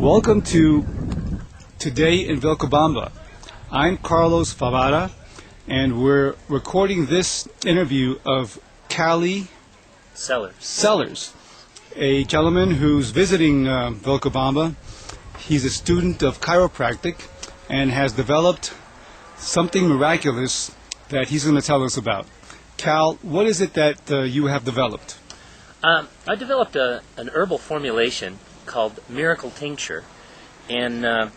Welcome to Today in Vilcabamba. I'm Carlos Fabara, and we're recording this interview of Cali Sellers, a gentleman who's visiting Vilcabamba. He's a student of chiropractic and has developed something miraculous that he's going to tell us about. Cal, what is it that you have developed? I developed an herbal formulation called Miracle Tincture, and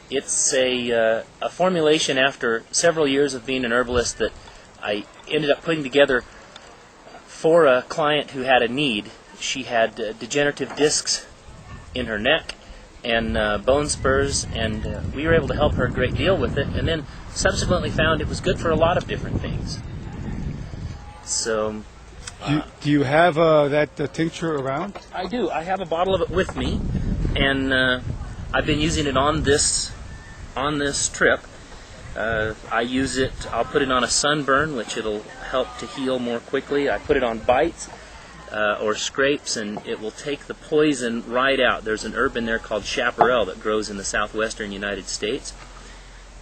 it's a formulation after several years of being an herbalist that I ended up putting together for a client who had a need. She had degenerative discs in her neck and bone spurs, and we were able to help her a great deal with it, and then subsequently found it was good for a lot of different things. So Do you have that tincture around? I do. I have a bottle of it with me, and I've been using it on this trip. I use it. I'll put it on a sunburn, which it'll help to heal more quickly. I put it on bites or scrapes, and it will take the poison right out. There's an herb in there called chaparral that grows in the southwestern United States,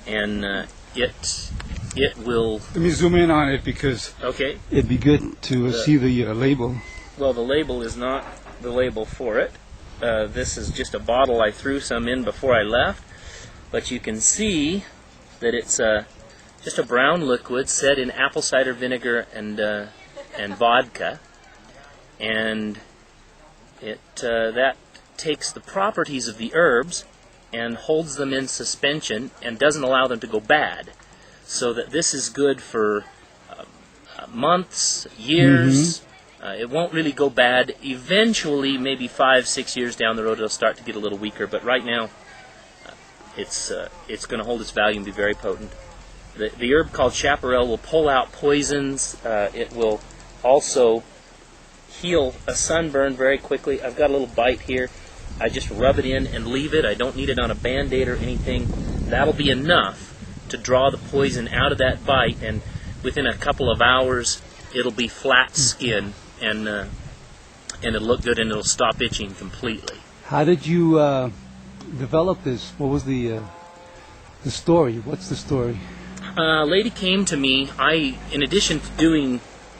and it will... Let me zoom in on it because it'd be good to see the label. Well, the label is not the label for it. This is just a bottle I threw some in before I left, but you can see that it's just a brown liquid set in apple cider vinegar and vodka, and that takes the properties of the herbs and holds them in suspension and doesn't allow them to go bad. So that this is good for months, years. It won't really go bad. Eventually, maybe 5-6 years down the road, it'll start to get a little weaker. But right now, it's going to hold its value and be very potent. The herb called chaparral will pull out poisons. It will also heal a sunburn very quickly. I've got a little bite here. I just rub it in and leave it. I don't need it on a Band-Aid or anything. That'll be enough to draw the poison out of that bite, and within a couple of hours it'll be flat skin, and it'll look good, and it'll stop itching completely. How did you develop this? What was the story? What's the story? A lady came to me. In addition to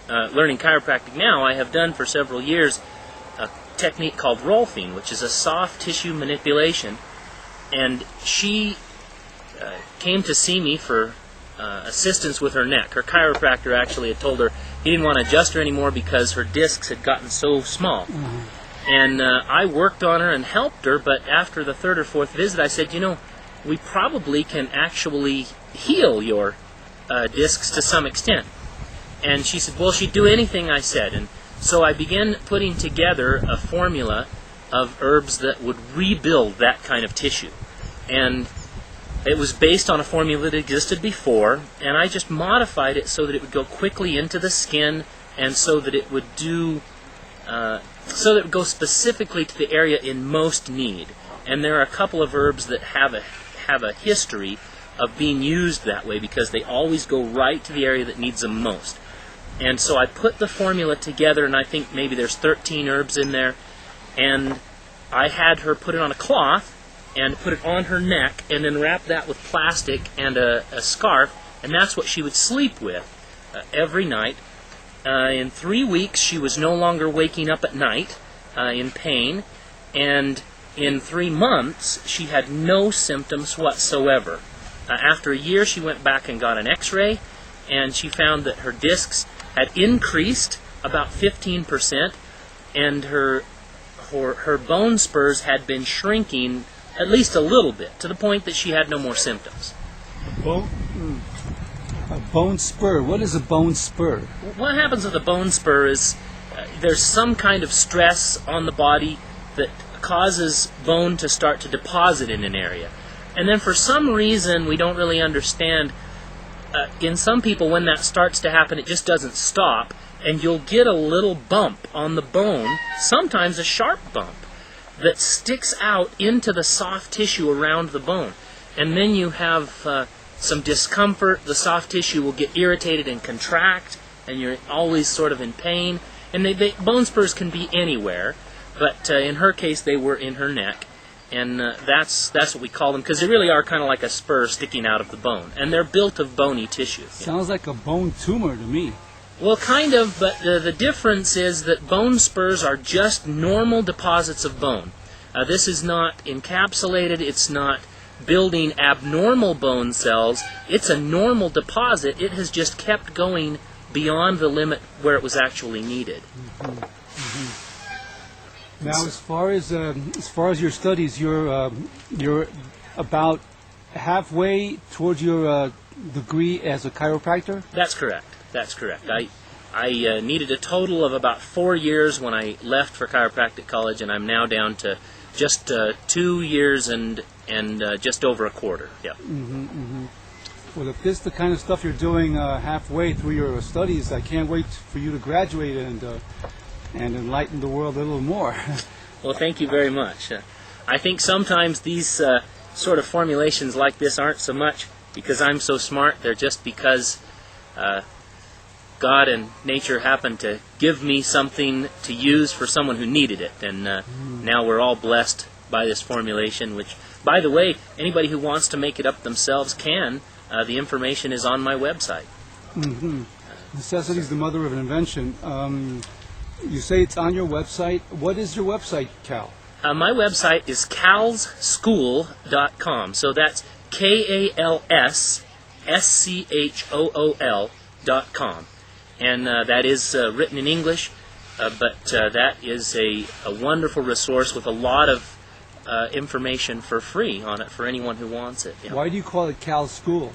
learning chiropractic now, I have done for several years a technique called rolfing, which is a soft tissue manipulation, and she came to see me for assistance with her neck. Her chiropractor actually had told her he didn't want to adjust her anymore because her discs had gotten so small. And I worked on her and helped her, but after the third or fourth visit I said, we probably can actually heal your discs to some extent. And she said, well, she'd do anything I said. And so I began putting together a formula of herbs that would rebuild that kind of tissue. And it was based on a formula that existed before, and I just modified it so that it would go quickly into the skin, and so that it would go specifically to the area in most need. And there are a couple of herbs that have a history of being used that way because they always go right to the area that needs them most. And so I put the formula together, and I think maybe there's 13 herbs in there, and I had her put it on a cloth and put it on her neck, and then wrap that with plastic and a scarf, and that's what she would sleep with every night. In 3 weeks, she was no longer waking up at night in pain, and in 3 months, she had no symptoms whatsoever. After a year, she went back and got an x-ray, and she found that her discs had increased about 15%, and her bone spurs had been shrinking at least a little bit, to the point that she had no more symptoms. Well, a bone spur. What is a bone spur? What happens with a bone spur is there's some kind of stress on the body that causes bone to start to deposit in an area. And then for some reason we don't really understand, in some people when that starts to happen it just doesn't stop, and you'll get a little bump on the bone, sometimes a sharp bump, that sticks out into the soft tissue around the bone. And then you have some discomfort. The soft tissue will get irritated and contract, and you're always sort of in pain. And bone spurs can be anywhere, but in her case they were in her neck. And that's what we call them, because they really are kind of like a spur sticking out of the bone, and they're built of bony tissue. Sounds like a bone tumor to me. Well, kind of, but the difference is that bone spurs are just normal deposits of bone. This is not encapsulated, it's not building abnormal bone cells, it's a normal deposit. It has just kept going beyond the limit where it was actually needed. Mm-hmm. Mm-hmm. Now, as far as your studies, you're about halfway towards your degree as a chiropractor? That's correct. That's correct. I needed a total of about 4 years when I left for chiropractic college, and I'm now down to just 2 years and just over a quarter. Yeah. Mm-hmm, mm-hmm. Well, if this is the kind of stuff you're doing halfway through your studies, I can't wait for you to graduate and enlighten the world a little more. Well, thank you very much. I think sometimes these sort of formulations like this aren't so much because I'm so smart. They're just because God and nature happened to give me something to use for someone who needed it. And now we're all blessed by this formulation, which, by the way, anybody who wants to make it up themselves can. The information is on my website. Mm-hmm. Necessity is the mother of invention. You say it's on your website. What is your website, Cal? My website is calsschool.com. So that's KALSSCHOOL.com. And that is written in English, but that is a wonderful resource with a lot of information for free on it for anyone who wants it. Yeah. Why do you call it Cal School?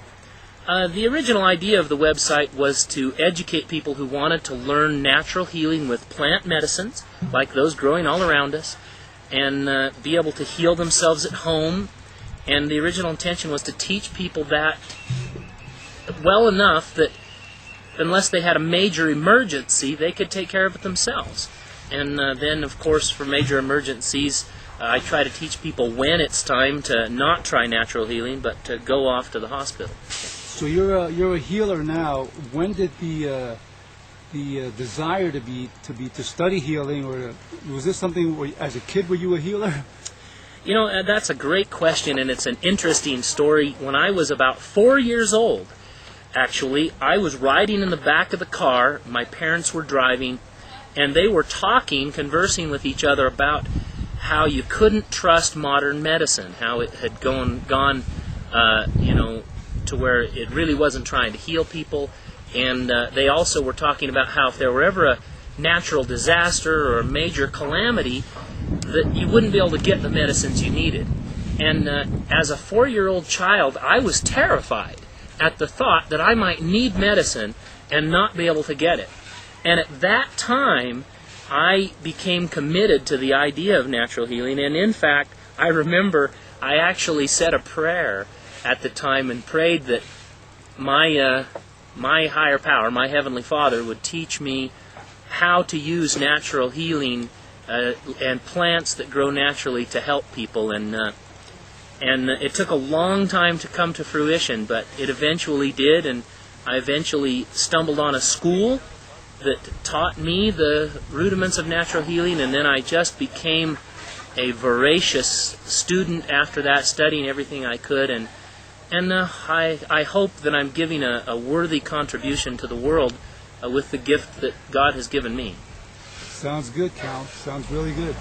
The original idea of the website was to educate people who wanted to learn natural healing with plant medicines, like those growing all around us, and be able to heal themselves at home. And the original intention was to teach people that well enough that unless they had a major emergency, they could take care of it themselves. And then, of course, for major emergencies, I try to teach people when it's time to not try natural healing, but to go off to the hospital. So you're a healer now. When did the desire to study healing, or was this something where, as a kid, were you a healer? You know, that's a great question, and it's an interesting story. When I was about 4 years old, actually, I was riding in the back of the car. My parents were driving, and they were conversing with each other about how you couldn't trust modern medicine, how it had gone to where it really wasn't trying to heal people. And they also were talking about how if there were ever a natural disaster or a major calamity, that you wouldn't be able to get the medicines you needed. And as a 4-year-old child, I was terrified at the thought that I might need medicine and not be able to get it. And at that time, I became committed to the idea of natural healing. And in fact, I remember I actually said a prayer at the time and prayed that my higher power, my Heavenly Father, would teach me how to use natural healing and plants that grow naturally to help people. And it took a long time to come to fruition, but it eventually did, and I eventually stumbled on a school that taught me the rudiments of natural healing, and then I just became a voracious student after that, studying everything I could, and I hope that I'm giving a worthy contribution to the world with the gift that God has given me. Sounds good, Cal. Sounds really good.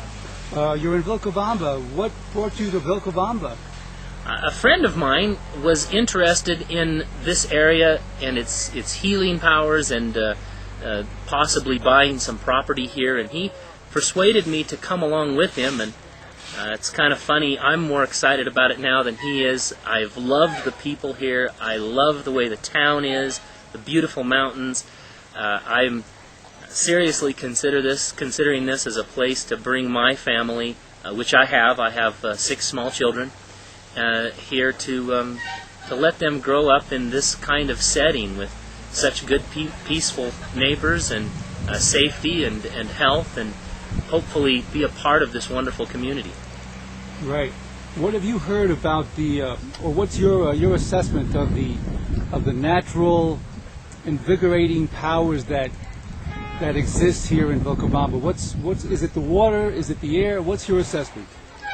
You're in Vilcabamba. What brought you to Vilcabamba? A friend of mine was interested in this area and its healing powers and possibly buying some property here, and he persuaded me to come along with him. And it's kind of funny, I'm more excited about it now than he is. I've loved the people here. I love the way the town is, the beautiful mountains. I'm seriously considering this as a place to bring my family, which I have. I have 6 small children here to let them grow up in this kind of setting with such good, peaceful neighbors and safety and health, and hopefully be a part of this wonderful community. Right. What have you heard about or what's your assessment of the natural, invigorating powers that exist here in Vilcabamba? Is it the water? Is it the air? What's your assessment?